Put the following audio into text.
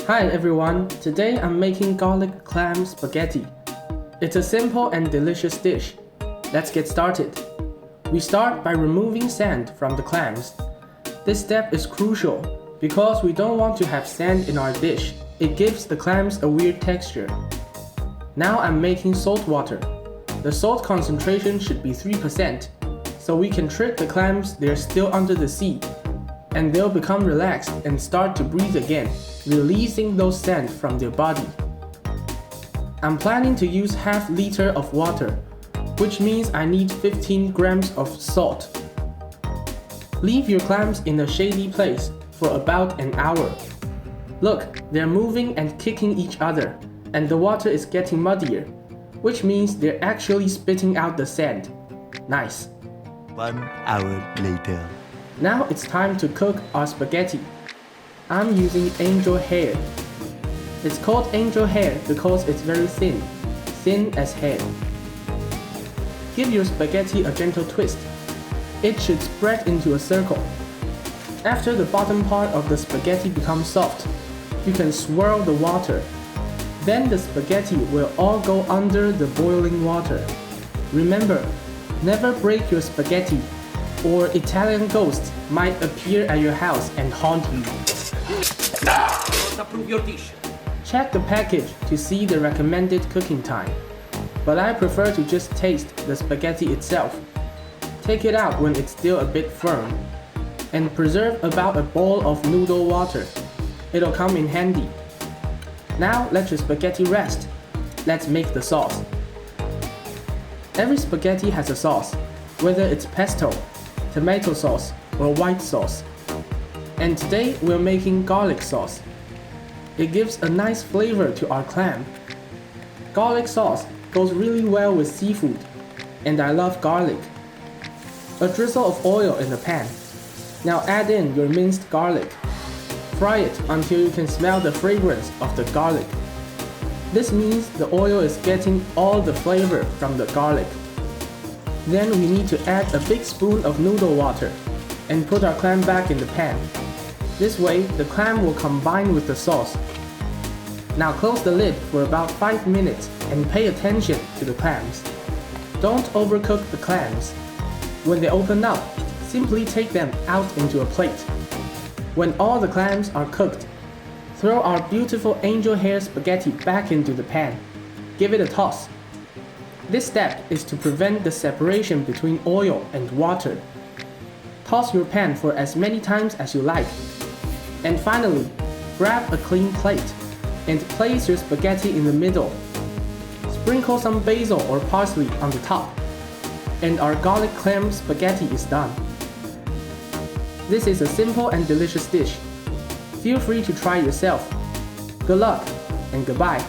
Hi everyone, today I'm making garlic clam spaghetti. It's a simple and delicious dish. Let's get started. We start by removing sand from the clams. This step is crucial because we don't want to have sand in our dish. It gives the clams a weird texture. Now I'm making salt water. The salt concentration should be 3%, so we can trick the clams they're still under the sea, and they'll become relaxed and start to breathe again, releasing those sand from their body. I'm planning to use half liter of water, which means I need 15 grams of salt. Leave your clams in a shady place for about an hour. Look, they're moving and kicking each other, and the water is getting muddier, which means they're actually spitting out the sand. Nice. 1 hour later. Now it's time to cook our spaghetti. I'm using angel hair. It's called angel hair because it's very thin as hair. Give your spaghetti a gentle twist. It should spread into a circle. After the bottom part of the spaghetti becomes soft, you can swirl the water. Then the spaghetti will all go under the boiling water. Remember, never break your spaghetti, or Italian ghosts might appear at your house and haunt you. Don't approve your dish. Check the package to see the recommended cooking time, but I prefer to just taste the spaghetti itself. Take it out when it's still a bit firm, and preserve about a bowl of noodle water. It'll come in handy. Now let your spaghetti rest. Let's make the sauce. Every spaghetti has a sauce, whether it's pesto, tomato sauce, or white sauce. And today we're making garlic sauce. It gives a nice flavor to our clam. Garlic sauce goes really well with seafood, and I love garlic. A drizzle of oil in the pan. Now add in your minced garlic. Fry it until you can smell the fragrance of the garlic. This means the oil is getting all the flavor from the garlic. Then we need to add a big spoon of noodle water and put our clam back in the pan. This way, the clam will combine with the sauce. Now close the lid for about 5 minutes and pay attention to the clams. Don't overcook the clams. When they open up, simply take them out into a plate. When all the clams are cooked, throw our beautiful angel hair spaghetti back into the pan. Give it a toss. This step is to prevent the separation between oil and water. Toss your pan for as many times as you like. And finally, grab a clean plate and place your spaghetti in the middle. Sprinkle some basil or parsley on the top. And our garlic clam spaghetti is done. This is a simple and delicious dish. Feel free to try yourself. Good luck and goodbye.